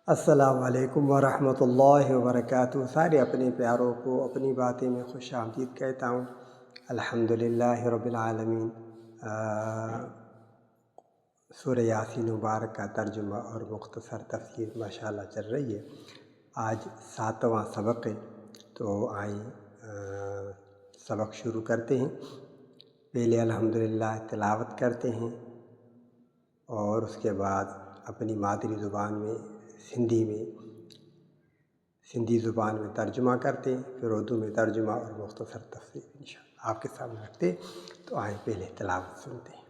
السلام علیکم ورحمۃ اللہ وبرکاتہ۔ سارے اپنے پیاروں کو اپنی باتیں میں خوش آمدید کہتا ہوں۔ الحمدللہ رب العالمین۔ سورہ یاسین مبارک کا ترجمہ اور مختصر تفسیر ماشاءاللہ چل رہی ہے۔ آج 7واں سبق ہے، تو آئیں سبق شروع کرتے ہیں۔ پہلے الحمدللہ تلاوت کرتے ہیں اور اس کے بعد اپنی مادری زبان میں سندھی زبان میں ترجمہ کرتے ہیں، پھر اردو میں ترجمہ اور مختصر تفسیر انشاءاللہ آپ کے سامنے رکھتے ہیں۔ تو آئیں پہلے تلاوت سنتے ہیں۔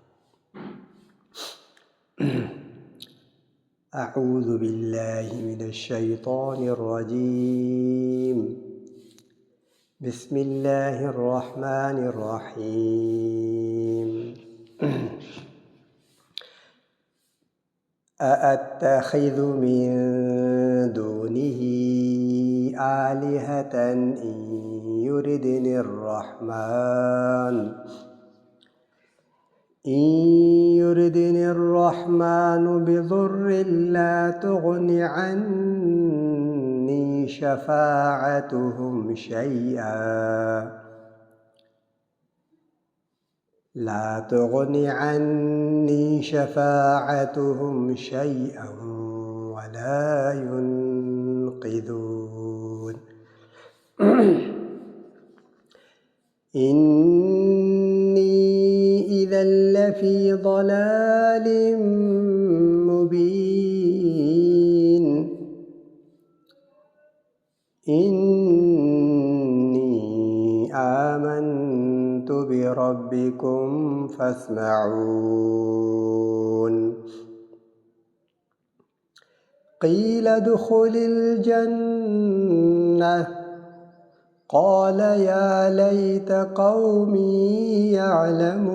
اعوذ باللہ من الشیطان الرجیم، بسم اللہ الرحمن الرحیم۔ أأتخذ من دونه آلهة إن يردني الرحمن بضر لا تغن عني شفاعتهم شيئا ولا ينقذون إني إذا لفي ضلال مبين إني آمنت بربكم فاسمعون قيل ادخل الجنة قال يا ليت قومي يعلمون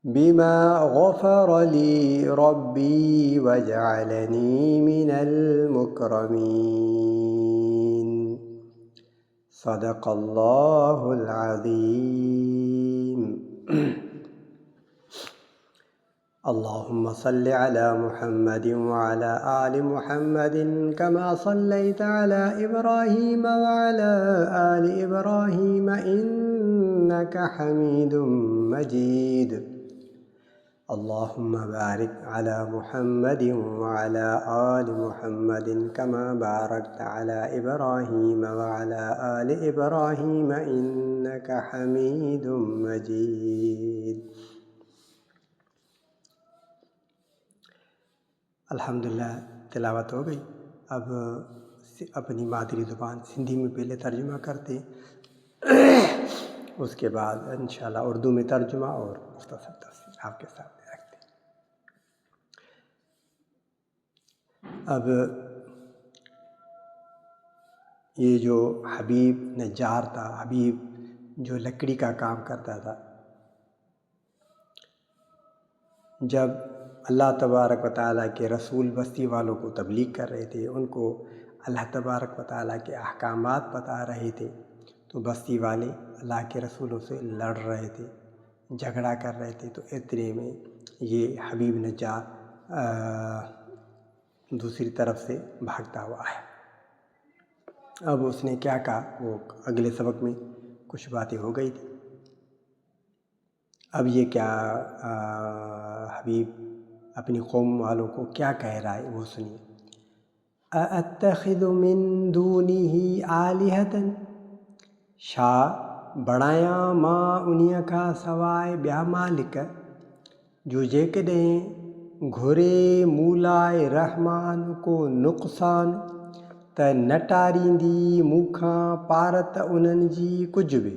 بما غفر لي ربي وجعلني من المكرمين صدق اللہ العظیم۔ اللهم صل على محمد وعلى آل محمد كما صليت على إبراهيم وعلى آل إبراهيم إنك حميد مجيد اللهم بارك على محمد وعلى آل محمد كما باركت على إبراهيم وعلى آل إبراهيم إنك حميد مجيد۔ الحمدللہ تلاوت ہو گئی۔ اب اپنی مادری زبان سندھی میں پہلے ترجمہ کرتے ہیں، اس کے بعد انشاءاللہ اردو میں ترجمہ اور مختصر تفسیر آپ کے سامنے رکھتے ہیں۔ اب یہ جو حبیب نجار تھا، حبیب جو لکڑی کا کام کرتا تھا، جب اللہ تبارک و تعالیٰ کے رسول بستی والوں کو تبلیغ کر رہے تھے، ان کو اللہ تبارک و تعالیٰ کے احکامات بتا رہے تھے، تو بستی والے اللہ کے رسولوں سے لڑ رہے تھے، جھگڑا کر رہے تھے۔ تو اتنے میں یہ حبیب نجار دوسری طرف سے بھاگتا ہوا آیا۔ اب اس نے کیا کہا، وہ اگلے سبق میں کچھ باتیں ہو گئی تھی۔ اب یہ کیا حبیب اپنی قوم والوں کو کیا کہہ رہا ہے وہ سنیے۔ اَأَتَّخِذُ مِن دُونِهِ آلِهَةً، شاہ بڑھایاں ماں انہیاں کا سوائے بیا مالک جو جیکڈیں گھرے مولائے رحمان کو نقصان ت نٹاریندی موکھاں پارت انہن جی کچھ بھی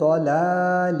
ضلالٍ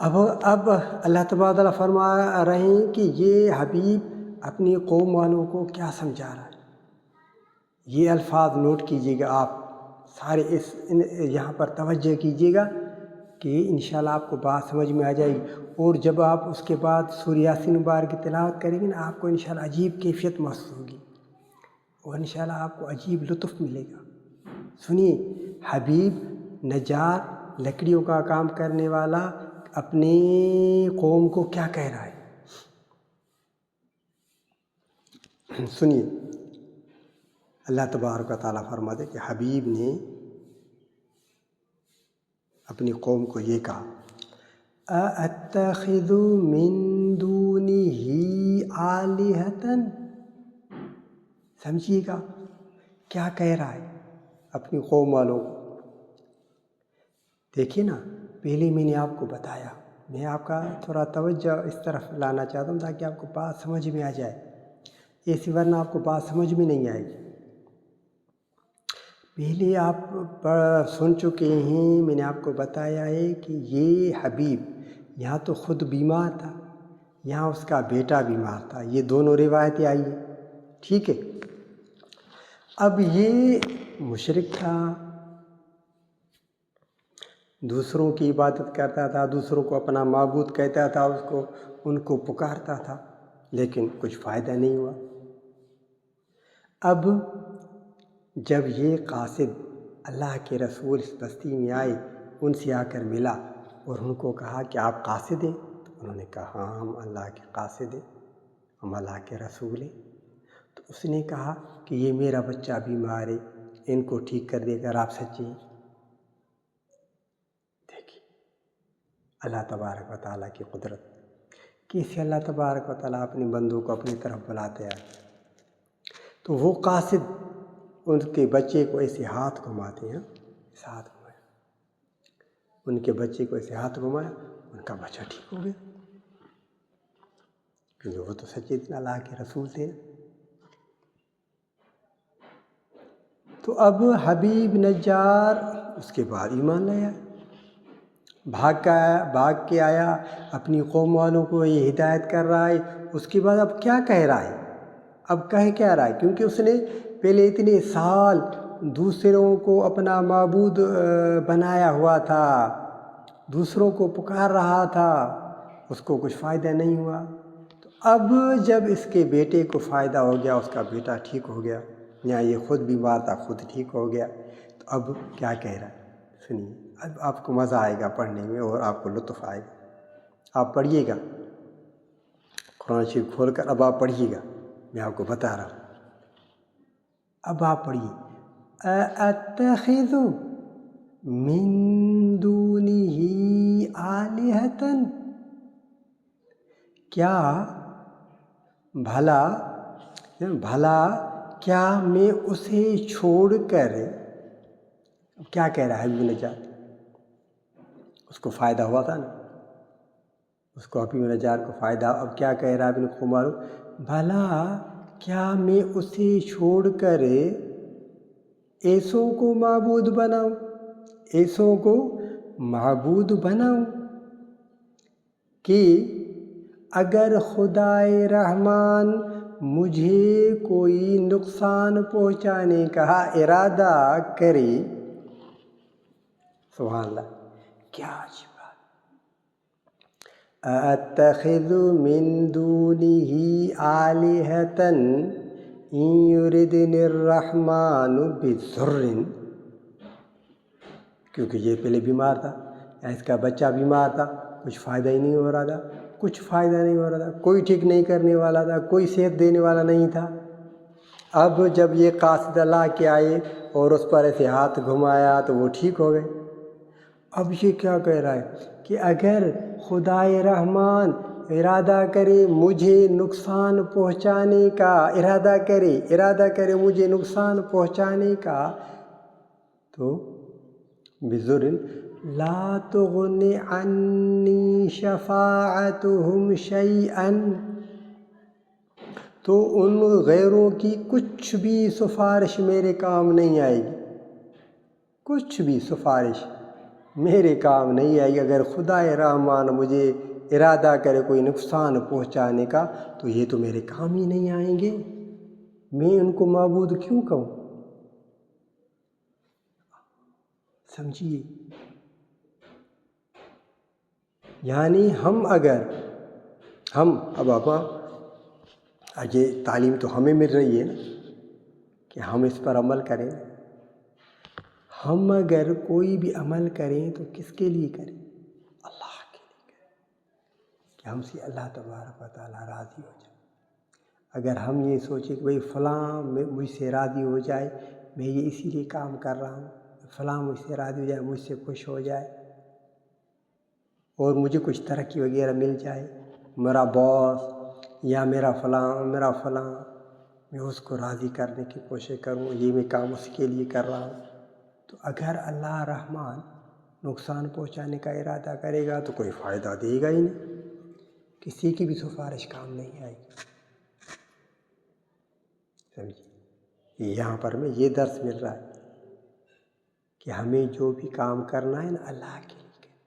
اب اللہ تبارک تعالیٰ فرما رہے ہیں کہ یہ حبیب اپنی قوم والوں کو کیا سمجھا رہا ہے۔ یہ الفاظ نوٹ کیجیے گا، آپ سارے یہاں پر توجہ کیجیے گا کہ انشاءاللہ آپ کو بات سمجھ میں آ جائے گی۔ اور جب آپ اس کے بعد سورہ یاسین مبارک کی تلاوت کریں گے نا، آپ کو انشاءاللہ عجیب کیفیت محسوس ہوگی اور انشاءاللہ آپ کو عجیب لطف ملے گا۔ سنیے، حبیب نجار لکڑیوں کا کام کرنے والا اپنی قوم کو کیا کہہ رہا ہے، سنیے۔ اللہ تبارک و تعالیٰ فرماتے کہ حبیب نے اپنی قوم کو یہ کہا، اَأَتَّخِذُ مِن دُونِهِ آلِهَةً، سمجھیے گا کیا کہہ رہا ہے اپنی قوم والوں کو۔ دیکھیے نا، پہلے میں نے آپ کو بتایا، میں آپ کا تھوڑا توجہ اس طرف لانا چاہتا ہوں تاکہ آپ کو بات سمجھ میں آ جائے، ایسی ورنہ آپ کو بات سمجھ میں نہیں آئے گی۔ پہلے آپ سن چکے ہیں، میں نے آپ کو بتایا ہے کہ یہ حبیب یہاں تو خود بیمار تھا، یہاں اس کا بیٹا بیمار تھا، یہ دونوں روایتیں آئی ہیں، ٹھیک ہے۔ اب یہ مشرک تھا، دوسروں کی عبادت کرتا تھا، دوسروں کو اپنا معبود کہتا تھا، ان کو پکارتا تھا، لیکن کچھ فائدہ نہیں ہوا۔ اب جب یہ قاصد اللہ کے رسول اس بستی میں آئے، ان سے آ کر ملا اور ان کو کہا کہ آپ قاصد ہیں، تو انہوں نے کہا ہاں ہم اللہ کے قاصد ہیں، ہم اللہ کے رسول ہیں۔ تو اس نے کہا کہ یہ میرا بچہ بیمار ہے، ان کو ٹھیک کر دے کر آپ سچے ہیں۔ دیکھیے اللہ تبارک و تعالیٰ کی قدرت، کیسے اللہ تبارک و تعالیٰ اپنے بندوں کو اپنی طرف بلاتے ہیں۔ تو وہ قاصد ان کے بچے کو ایسے ہاتھ گھماتے ہیں، اس ہاتھ گھمایا، ان کے بچے کو ایسے ہاتھ گھمایا، ان کا بچہ ٹھیک ہو گیا، کیونکہ وہ تو سچے دن اللہ کے رسول تھے۔ تو اب حبیب نجار اس کے بعد ایمان لایا، بھاگ کے آیا، اپنی قوم والوں کو یہ ہدایت کر رہا ہے۔ اس کے بعد اب کیا کہہ رہا ہے، اب کہہ کیا رہا ہے، کیونکہ اس نے پہلے اتنے سال دوسروں کو اپنا معبود بنایا ہوا تھا، دوسروں کو پکار رہا تھا، اس کو کچھ فائدہ نہیں ہوا۔ تو اب جب اس کے بیٹے کو فائدہ ہو گیا، اس کا بیٹا ٹھیک ہو گیا، یہاں یہ خود بیمار تھا خود ٹھیک ہو گیا، تو اب کیا کہہ رہا ہے سنیے۔ اب آپ کو مزہ آئے گا پڑھنے میں اور آپ کو لطف آئے گا، آپ پڑھیے گا قرآن شریف کھول کر، اب آپ پڑھیے گا، میں آپ کو بتا رہا ہوں۔ اب آپ پڑھیے، اَأَتَّخِذُ مِن دُونِهِ آلِهَةً، کیا بھلا کیا میں اسے چھوڑ کر، کیا کہہ رہا ہے حبیب نجار، اس کو فائدہ ہوا تھا نا، اس کو حبیب نجار کو فائدہ، اب کیا کہہ رہا ہے ابن قمارو، بھلا کیا میں اسے چھوڑ کر ایسوں کو معبود بناؤں، ایسوں کو معبود بناؤں کہ اگر خدائے رحمان مجھے کوئی نقصان پہنچانے کا ارادہ کرے، سبحان اللہ، کیا عجیب بات، اَأَتَّخِذُ مِن دُونِهِ آلِهَةً إِن يُرِدْنِ الرَّحْمَنُ بِضُرٍّ، کیونکہ یہ پہلے بیمار تھا، اس کا بچہ بیمار تھا، کچھ فائدہ ہی نہیں ہو رہا تھا، کچھ فائدہ نہیں ہو رہا تھا، کوئی ٹھیک نہیں کرنے والا تھا، کوئی صحت دینے والا نہیں تھا۔ اب جب یہ قاصد اللہ کے آئے اور اس پر ایسے ہاتھ گھمایا تو وہ ٹھیک ہو گئے۔ اب یہ کیا کہہ رہا ہے کہ اگر خدائے رحمان ارادہ کرے مجھے نقصان پہنچانے کا، ارادہ کرے مجھے نقصان پہنچانے کا، تو بِضُرٍ لا تغن عنی شفاعتهم شیئا، تو ان غیروں کی کچھ بھی سفارش میرے کام نہیں آئے گی، کچھ بھی سفارش میرے کام نہیں آئے گی۔ اگر خدا رحمان مجھے ارادہ کرے کوئی نقصان پہنچانے کا تو یہ تو میرے کام ہی نہیں آئیں گے، میں ان کو معبود کیوں کہوں؟ سمجھیے، یعنی یہ تعلیم تو ہمیں مل رہی ہے نا کہ ہم اس پر عمل کریں۔ ہم اگر کوئی بھی عمل کریں تو کس کے لیے کریں؟ اللہ کے لیے کریں کہ ہم سے اللہ تبارک و تعالیٰ راضی ہو جائے۔ اگر ہم یہ سوچیں کہ بھئی فلاں مجھ سے راضی ہو جائے، میں یہ اسی لیے کام کر رہا ہوں، فلاں مجھ سے راضی ہو جائے، مجھ سے خوش ہو جائے اور مجھے کچھ ترقی وغیرہ مل جائے، میرا باس یا میرا فلاں میں اس کو راضی کرنے کی کوشش کروں، یہ میں کام اس کے لیے کر رہا ہوں۔ تو اگر اللہ رحمان نقصان پہنچانے کا ارادہ کرے گا تو کوئی فائدہ دے گا ہی نہیں، کسی کی بھی سفارش کام نہیں آئے گی۔ سمجھیے، یہاں پر ہمیں یہ درس مل رہا ہے کہ ہمیں جو بھی کام کرنا ہے نا اللہ کے لیے کریں،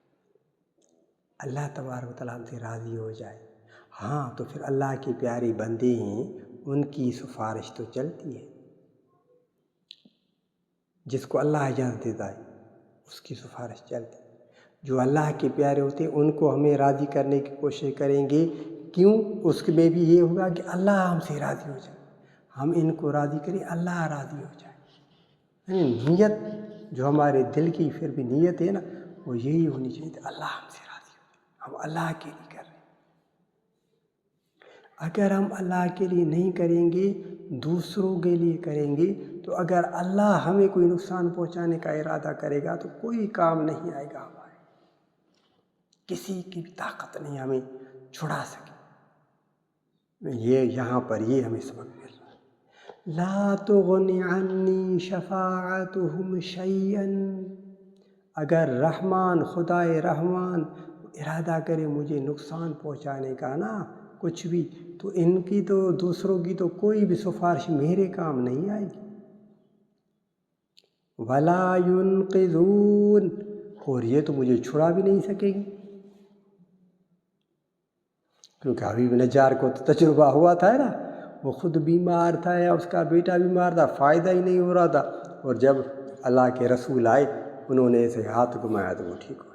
اللہ تبارک و تعالیٰ ہم سے راضی ہو جائے۔ ہاں تو پھر اللہ کے پیارے بندے ہیں، ان کی سفارش تو چلتی ہے، جس کو اللہ اجازت دیتا ہے اس کی سفارش چلتی ہے۔ جو اللہ کے پیارے ہوتے ہیں ان کو ہمیں راضی کرنے کی کوشش کریں گے، کیوں؟ اس میں بھی یہ ہوگا کہ اللہ ہم سے راضی ہو جائے، ہم ان کو راضی کریں، اللہ راضی ہو جائے۔ یعنی نیت جو ہمارے دل کی پھر بھی نیت ہے نا، وہ یہی ہونی چاہیے کہ اللہ ہم سے راضی ہو جائے، ہم اللہ کے لیے کر رہے ہیں۔ اگر ہم اللہ کے لیے نہیں کریں گے، دوسروں کے لیے کریں گے، تو اگر اللہ ہمیں کوئی نقصان پہنچانے کا ارادہ کرے گا تو کوئی کام نہیں آئے گا ہمارے، کسی کی بھی طاقت نہیں ہمیں چھڑا سکے۔ یہاں پر یہ ہمیں سبق مل رہا ہے، لا تغنی عنی شفاعتہم شیئا۔ اگر رحمان، خدائے رحمان ارادہ کرے مجھے نقصان پہنچانے کا نا کچھ بھی، تو ان کی تو دوسروں کی تو کوئی بھی سفارش میرے کام نہیں آئے گی۔ ولا ينقذون، اور یہ تو مجھے چھڑا بھی نہیں سکے گی، کیونکہ حبیب نجار کو تو تجربہ ہوا تھا نا، وہ خود بیمار تھا یا اس کا بیٹا بیمار تھا، فائدہ ہی نہیں ہو رہا تھا، اور جب اللہ کے رسول آئے انہوں نے ایسے ہاتھ گھمایا تو وہ ٹھیک ہوئے۔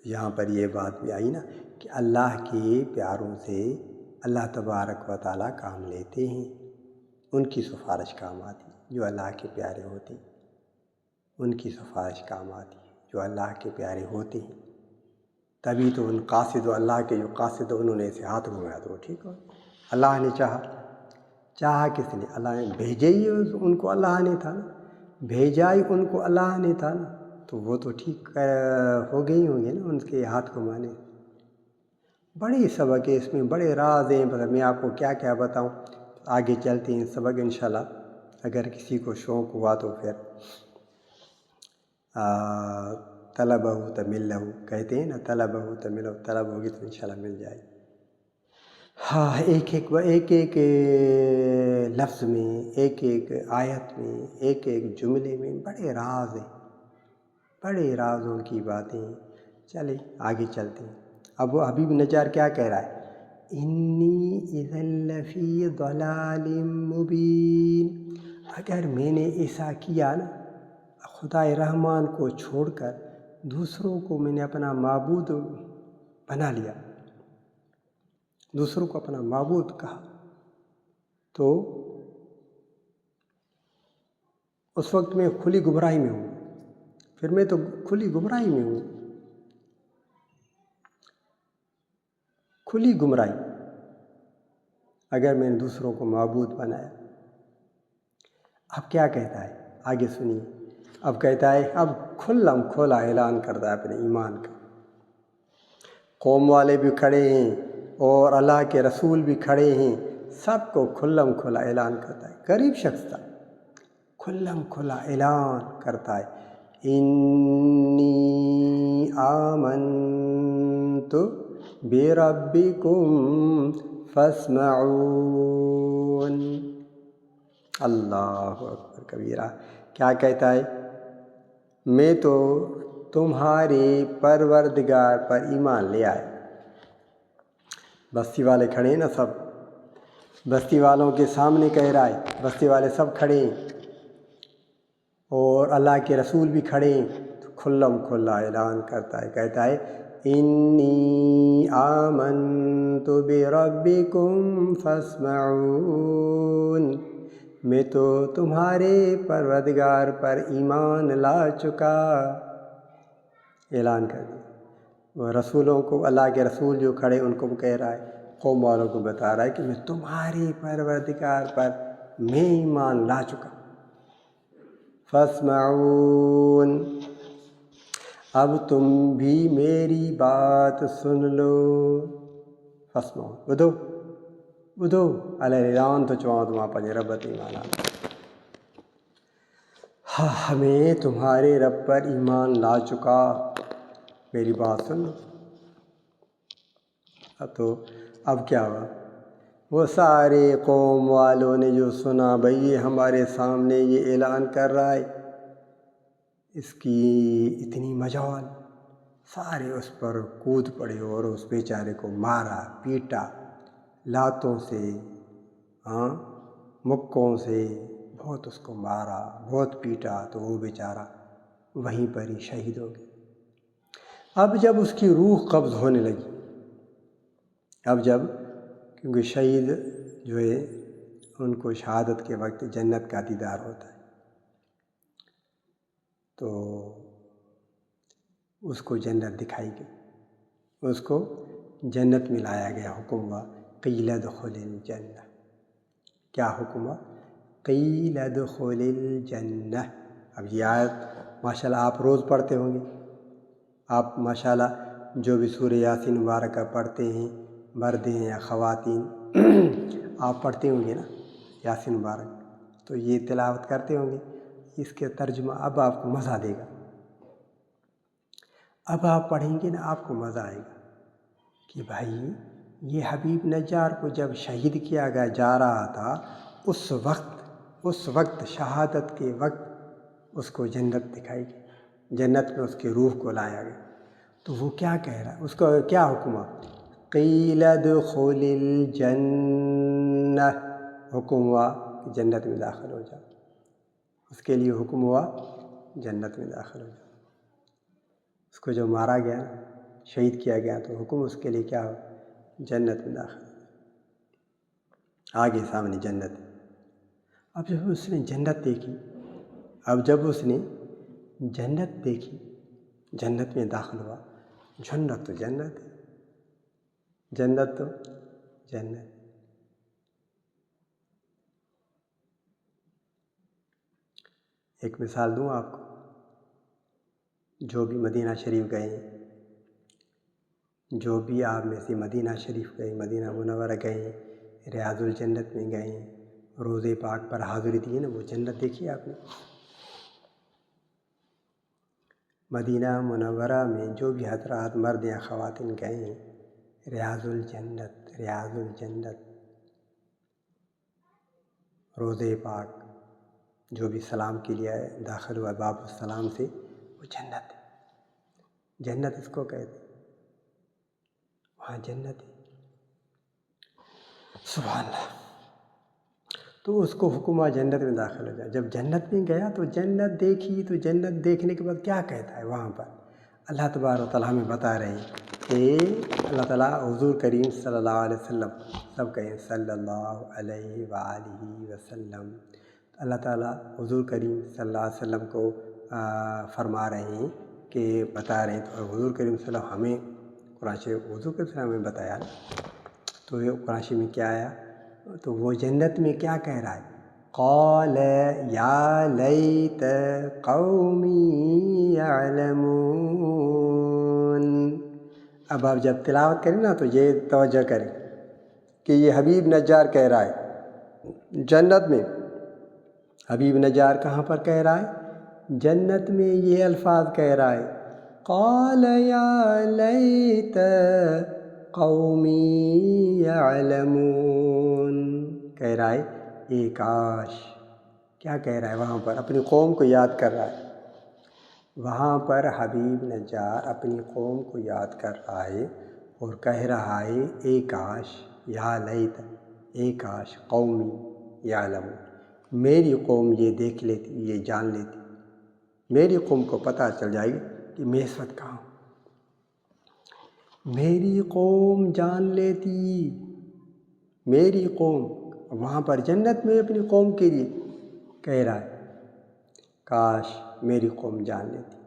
یہاں پر یہ بات بھی آئی نا کہ اللہ کے پیاروں سے اللہ تبارک و تعالیٰ کام لیتے ہیں، ان کی سفارش کام آتی ہے۔ جو اللہ کے پیارے ہوتے ہیں ان کی سفارش کام آتی ہے، جو اللہ کے پیارے ہوتے ہیں۔ تبھی تو ان قاصد و اللہ کے جو قاصد انہوں نے ایسے ہاتھ گھمایا تو وہ ٹھیک ہو۔ اللہ نے چاہا کس نے؟ اللہ نے بھیجے ہی ان کو، اللہ نے تھا نا، بھیجا ہی ان کو اللہ نے تھا نا، تو وہ تو ٹھیک ہو گئی ہوں گے نا ان کے ہاتھ گھمانے۔ بڑی سبق ہے اس میں، بڑے راز ہیں، میں آپ کو کیا کیا بتاؤں۔ آگے چلتے ہیں سبق انشاءاللہ، اگر کسی کو شوق ہوا تو پھر طلبہ تملہ کہتے ہیں نا، طلبہ تملہ، طلب ہوگی تو انشاءاللہ مل جائے۔ ہاں، ایک لفظ میں، ایک آیت میں، ایک جملے میں بڑے راز ہیں، بڑے رازوں کی باتیں۔ چلیں آگے چلتے ہیں۔ اب وہ حبیب نجار کیا کہہ رہا ہے؟ انی اذا لفی ضلال مبین، اگر میں نے ایسا کیا نا، خدا رحمان کو چھوڑ کر دوسروں کو میں نے اپنا معبود بنا لیا، دوسروں کو اپنا معبود کہا، تو اس وقت میں کھلی گمراہی میں ہوں، پھر میں تو کھلی گمراہی میں ہوں، کھلی گمراہی اگر میں نے دوسروں کو معبود بنایا۔ اب کیا کہتا ہے آگے سنیے، اب کہتا ہے، اب کھلم کھولا اعلان کرتا ہے اپنے ایمان کا۔ قوم والے بھی کھڑے ہیں اور اللہ کے رسول بھی کھڑے ہیں، سب کو کھلم کھلا اعلان کرتا ہے۔ غریب شخص تھا، کھلم کھلا اعلان کرتا ہے، انی آمنت بربکم فاسمعون، اللہ اکبر کبیرہ، کیا کہتا ہے؟ میں تو تمہارے پروردگار پر ایمان لے آئے۔ بستی والے کھڑے ہیں نا، سب بستی والوں کے سامنے کہہ رہا ہے، بستی والے سب کھڑے ہیں اور اللہ کے رسول بھی کھڑے ہیں، تو کھلم کھلا اعلان کرتا ہے، کہتا ہے انی آمنت بربکم فاسمعون، میں تو تمہارے پروردگار پر ایمان لا چکا، اعلان کر دیا۔ وہ رسولوں کو، اللہ کے رسول جو کھڑے ان کو کہہ رہا ہے، قوم والوں کو بتا رہا ہے کہ میں تمہارے پروردگار پر میں ایمان لا چکا۔ فاسمعون، اب تم بھی میری بات سن لو۔ فاسمعون، بدھو بدھو اعلان تو چواں تمہاں پجے ربت ایمان آنا، ہمیں تمہارے رب پر ایمان لا چکا، میری بات سن لو۔ اب کیا ہوا؟ وہ سارے قوم والوں نے جو سنا، بھئی یہ ہمارے سامنے یہ اعلان کر رہا ہے، اس کی اتنی مجال، سارے اس پر کود پڑے اور اس بیچارے کو مارا پیٹا، لاتوں سے، مکوں سے بہت اس کو مارا، بہت پیٹا، تو وہ بیچارہ وہیں پر ہی شہید ہو گیا۔ اب جب اس کی روح قبض ہونے لگی، کیونکہ شہید جو ہے ان کو شہادت کے وقت جنت کا دیدار ہوتا ہے، تو اس کو جنت دکھائی گئی، اس کو جنت میں لایا گیا، حکم ہوا قیل ادخل الجنہ۔ کیا حکم ہوا؟ قیل ادخل الجنہ۔ اب یہ آیت ماشاءاللہ آپ روز پڑھتے ہوں گے، آپ ماشاءاللہ جو بھی سورہ یاسین مبارکہ پڑھتے ہیں، مرد ہیں یا خواتین، آپ پڑھتے ہوں گے نا یاسین مبارک، تو یہ تلاوت کرتے ہوں گے، اس کے ترجمہ اب آپ کو مزہ دے گا، اب آپ پڑھیں گے نا آپ کو مزہ آئے گا کہ بھائی یہ حبیب نجار کو جب شہید کیا گیا جا رہا تھا، اس وقت شہادت کے وقت اس کو جنت دکھائی گئی، جنت میں اس کی روح کو لایا گیا، تو وہ کیا کہہ رہا ہے؟ اس کو کیا حکم ہوا؟ قیل ادخل الجنہ، حکم ہوا کہ جنت میں داخل ہو جاؤ، اس کے لیے حکم ہوا جنت میں داخل ہو جاؤ۔ اس کو جو مارا گیا، شہید کیا گیا، تو حکم اس کے لیے کیا ہو؟ جنت میں داخل، آگے سامنے جنت۔ اب جب اس نے جنت دیکھی، جنت میں داخل ہوا، جنت تو جنت ہے، جنت تو جنت۔ ایک مثال دوں آپ کو، جو بھی مدینہ شریف گئے، جو بھی آپ میں سے مدینہ شریف گئے، مدینہ منورہ گئے، ریاض الجنت میں گئے، روضے پاک پر حاضری دی نا، وہ جنت دیکھی آپ نے؟ مدینہ منورہ میں جو بھی حضرات مرد یا خواتین گئے، ریاض الجنت روضے پاک، جو بھی سلام کے لیے داخل ہوا باب السلام سے، وہ جنت ہے، جنت اس کو کہتے، وہاں جنت ہے، سبحان اللہ۔ تو اس کو حکم ہوا جنت میں داخل ہو جائے۔ جب جنت میں گیا تو جنت دیکھی، تو جنت دیکھنے کے بعد کیا کہتا ہے وہاں پر؟ اللہ تبارک و تعالیٰ ہمیں بتا رہے ہیں کہ اللہ تعالیٰ حضور کریم صلی اللہ علیہ وسلم، سب کہیں صلی اللہ علیہ وآلہ وسلم، اللہ تعالیٰ حضور کریم صلی اللہ علیہ وسلم کو فرما رہے ہیں کہ بتا رہے ہیں، تو حضور کریم صلی اللہ علیہ وسلم ہمیں قرآن شریف، حضور کریم صلی اللہ علیہ وسلم ہمیں بتایا، تو یہ قرآن شریف میں کیا آیا؟ تو وہ جنت میں کیا کہہ رہا ہے؟ قال یا لیت قومی یعلمون۔ اب آپ جب تلاوت کریں نا تو یہ توجہ کریں کہ یہ حبیب نجار کہہ رہا ہے جنت میں، حبیب نجار کہاں پر کہہ رہا ہے؟ جنت میں یہ الفاظ کہہ رہا ہے، قال یا لیت قومی یعلمون، کہہ رہا ہے اے کاش کیا کہہ رہا ہے وہاں پر؟ اپنی قوم کو یاد کر رہا ہے. وہاں پر حبیب نجار اپنی قوم کو یاد کر رہا ہے اور کہہ رہا ہے اے کاش، یا لیت، اے کاش قومی یعلمون، میری قوم یہ دیکھ لیتی، یہ جان لیتی، میری قوم کو پتہ چل جائے گی کہ میں اس وقت کہاں ہوں. میری قوم جان لیتی، میری قوم. وہاں پر جنت میں اپنی قوم کے لیے کہہ رہا ہے کاش میری قوم جان لیتی،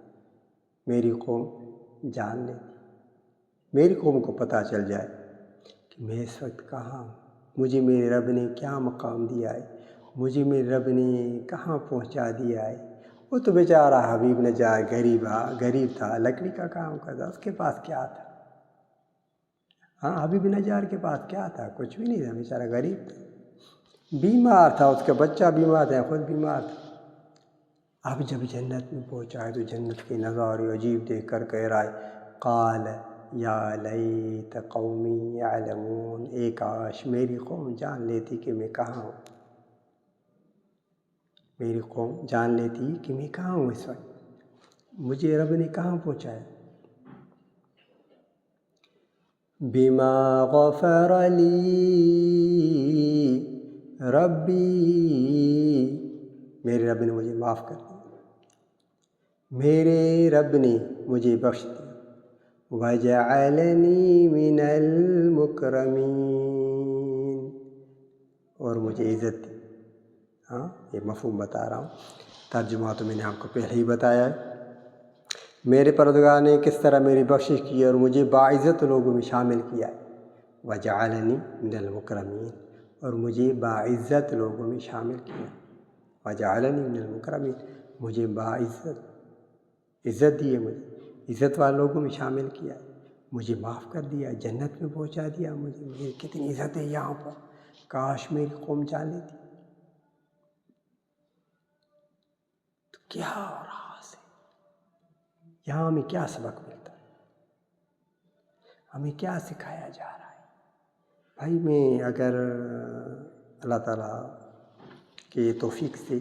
میری قوم جان لیتی، میری قوم کو پتہ چل جائے کہ میں اس وقت کہاں ہوں، مجھے میرے رب نے کیا مقام دیا ہے، مجھے میرے رب نے کہاں پہنچا دیا ہے. وہ تو بیچارہ حبیب نجار غریب تھا، لکڑی کا کام کرتا، اس کے پاس کیا تھا؟ ہاں، حبیب نجار کے پاس کیا تھا؟ کچھ بھی نہیں تھا، بیچارہ غریب تھا، بیمار تھا، اس کا بچہ بیمار تھا، خود بیمار تھا. اب جب جنت میں پہنچا ہے تو جنت کے نظارے عجیب دیکھ کر کہہ رہا ہے قال یا لیت قومی یعلمون، اے کاش میری قوم جان لیتی کہ میں کہاں ہوں، میری قوم جان لیتی کہ میں کہاں ہوں اس وقت، مجھے رب نے کہاں پہنچایا. بما غفر لی ربی، میرے رب نے مجھے معاف کر دیا، میرے رب نے مجھے بخش دیا. وجعلنی من المکرمین، اور مجھے عزت دی. ہاں، یہ مفہوم بتا رہا ہوں، ترجمہ تو میں نے آپ کو پہلے ہی بتایا ہے. میرے پروردگار نے کس طرح میری بخشش کی اور مجھے باعزت لوگوں میں شامل کیا ہے. وجعلنی من المکرمین، اور مجھے باعزت لوگوں میں شامل کیا. وجعلنی من المکرمین، مجھے باعزت، عزت دی ہے، مجھے عزت والے لوگوں میں شامل کیا، مجھے معاف کر دیا، جنت میں پہنچا دیا. مجھے کتنی عزت ہے یہاں پر، کاش میری قوم جان لیتی. تو کیا ہو رہا ہے یہاں؟ ہمیں کیا سبق ملتا ہے؟ ہمیں کیا سکھایا جا رہا ہے؟ بھائی میں اگر اللہ تعالیٰ کے توفیق سے،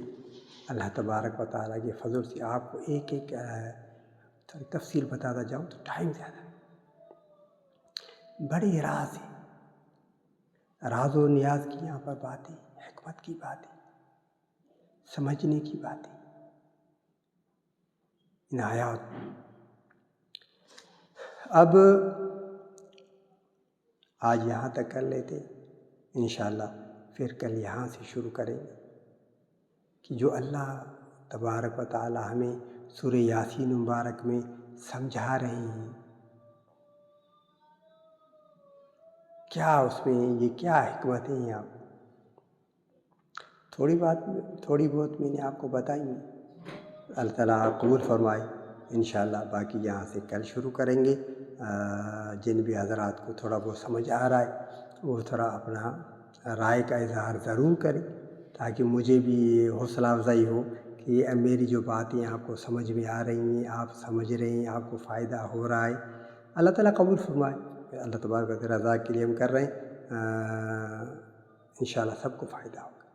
اللہ تبارک و تعالیٰ کے فضل سے آپ کو ایک ایک تھوڑی تفصیل بتاتا جاؤں تو ٹائم زیادہ ہے. بڑے راز ہیں، راز و نیاز کی یہاں پر باتیں، حکمت کی باتیں، سمجھنے کی باتیں، عنایات. اب آج یہاں تک کر لیتے، انشاءاللہ پھر کل یہاں سے شروع کریں گے کہ جو اللہ تبارک و تعالی ہمیں سورہ یاسین مبارک میں سمجھا رہے ہیں، کیا اس میں یہ کیا حکمتیں ہیں. آپ تھوڑی بہت میں نے آپ کو بتائی ہیں. اللہ تعالیٰ قبول فرمائے. انشاءاللہ باقی یہاں سے کل شروع کریں گے. جن بھی حضرات کو تھوڑا بہت سمجھ آ رہا ہے وہ تھوڑا اپنا رائے کا اظہار ضرور کریں، تاکہ مجھے بھی حوصلہ افزائی ہو کہ میری جو باتیں آپ کو سمجھ میں آ رہی ہیں، آپ سمجھ رہے ہیں، آپ کو فائدہ ہو رہا ہے. اللہ تعالیٰ قبول فرمائے. اللہ تبارک و تعالیٰ رضا کے لیے ہم کر رہے ہیں، انشاءاللہ سب کو فائدہ ہوگا.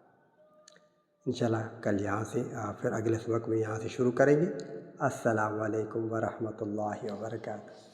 انشاءاللہ کل یہاں سے پھر اگلے سبق میں یہاں سے شروع کریں گے. السلام علیکم ورحمۃ اللہ وبرکاتہ.